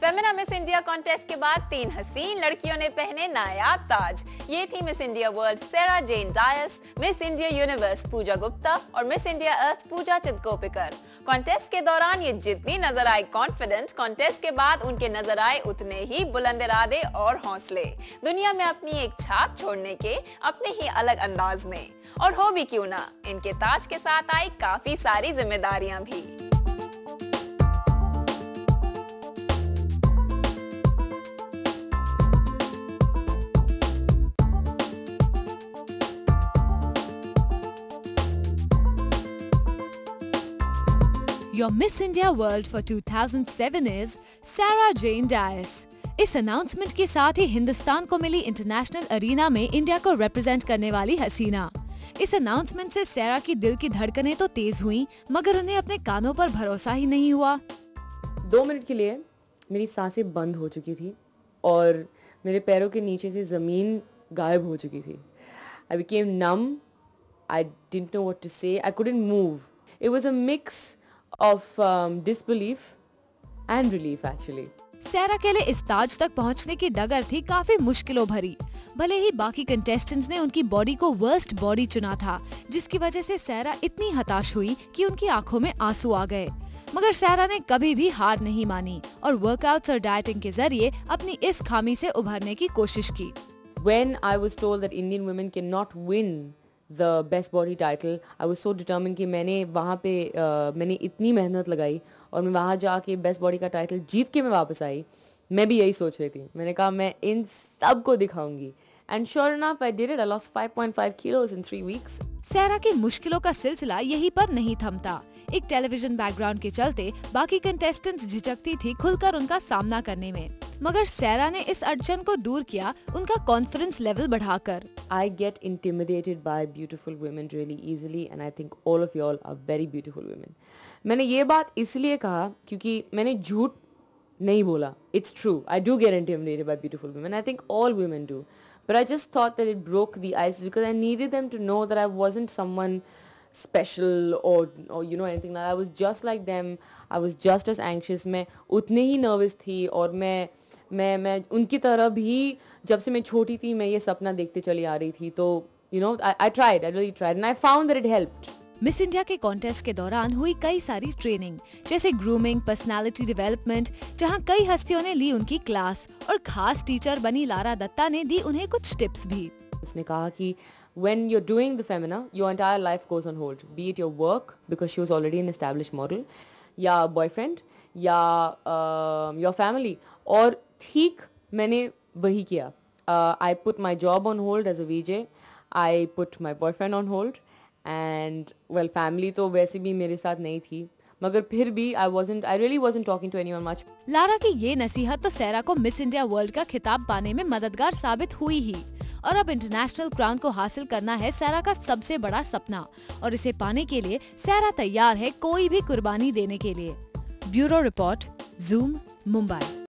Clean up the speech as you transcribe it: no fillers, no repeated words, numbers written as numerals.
Femina miss India contest के बाद 3 हसीन लड़कियों ने पहने नायाब ताज। ये थी मिस इंडिया वर्ल्ड सैरा जेन डायस, मिस इंडिया यूनिवर्स पूजा गुप्ता और मिस इंडिया अर्थ पूजा चित्कोपिकर। कॉन्टेस्ट के दौरान ये जितनी नजर आई कॉन्फिडेंट, कॉन्टेस्ट के बाद उनके नजर आए उतने ही बुलंद इरादे और हौसले, दुनिया में अपनी एक छाप छोड़ने के अपने ही अलग अंदाज में। और हो भी क्यों ना, इनके ताज के साथ आई काफी सारी जिम्मेदारियां भी। Your Miss India World for 2007 is Sarah Jane Dias। इस अनाउंसमेंट के साथ ही हिंदुस्तान को मिली इंटरनेशनल अरीना में इंडिया को रिप्रेजेंट करने वाली हसीना। इस अनाउंसमेंट से सैरा की दिल की धड़कनें तो तेज हुईं, मगर उन्हें अपने कानों पर भरोसा ही नहीं हुआ। 2 मिनट के लिए मेरी सांसें बंद हो चुकी थी और मेरे पैरों के नीचे से ज़मीन गायब हो चुकी थी। I became numb. I didn't know what to say. I couldn't move. It was a mix of disbelief and relief actually. सैरा के लिए इस ताज तक पहुंचने की डगर थी काफी मुश्किलों भरी। भले ही बाकी कंटेस्टेंट्स ने उनकी बॉडी को वर्स्ट बॉडी चुना था, जिसकी वजह से सैरा इतनी हताश हुई कि उनकी आंखों में आंसू आ गए। मगर सैरा ने कभी भी हार नहीं मानी और वर्कआउट्स और डाइटिंग के जरिए अपनी इस खामी से उभरने की कोशिश की। When I was told that Indian women cannot win the best body title, I was so determined कि मैंने वहाँ पे मैंने इतनी मेहनत लगाई और मैं वहाँ जाके बेस्ट बॉडी का टाइटल जीत के मैं वापस आई। मैं भी यही सोच रही थी, मैंने कहा मैं इन सब को दिखाऊंगी। And sure enough, I did it. I lost 5.5 kilos in 3 weeks. सैरा की मुश्किलों का सिलसिला यहीं पर नहीं थमता। एक टेलीविजन बैकग्राउंड के चलते बाकी कंटेस्टेंट्स झिझकती थी खुलकर उनका सामना करने में, मगर सैरा ने इस अड़चन को दूर किया उनका कॉन्फिडेंस लेवल बढ़ाकर। I get intimidated by beautiful women really easily and I think all of y'all are very beautiful women. मैंने ये बात इसलिए कहा क्योंकि मैंने झूठ नहीं बोला। It's true. I do get intimidated by beautiful women. I think all women do. But I just thought that it broke the ice because I needed them to know that I wasn't someone special or you know anything like that. I was just like them. I was just as anxious. मैं उतने ही nervous थी और मैं उनकी तरह भी जब से मैं छोटी थी मैं ये सपना देखते चली आ रही थी। तो you know I really tried and I found that it helped. Miss India के कॉन्टेस्ट के दौरान हुई कई सारी ट्रेनिंग, जैसे ग्रूमिंग, पर्सनालिटी डेवलपमेंट, जहां कई हस्तियों ने ली उनकी क्लास और खास टीचर बनी लारा दत्ता ने दी उन्हें कुछ टिप्स भी। उसने कहा कि when you're doing the Femina, your entire life goes on hold, be it your work because she was already an established model, या boyfriend या your family, और ठीक मैंने वही किया। I put my job on hold as a VJ, I put my boyfriend on hold and well family तो वैसे भी मेरे साथ नहीं थी, मगर फिर भी I really wasn't talking to anyone much. Lara की ये नसीहत तो सैरा को मिस इंडिया वर्ल्ड का खिताब पाने में मददगार साबित हुई ही, और अब इंटरनेशनल क्राउन को हासिल करना है सैरा का सबसे बड़ा सपना, और इसे पाने के लिए सैरा तैयार है कोई भी कुर्बानी देने के लिए। Bureau report, zoom, Mumbai.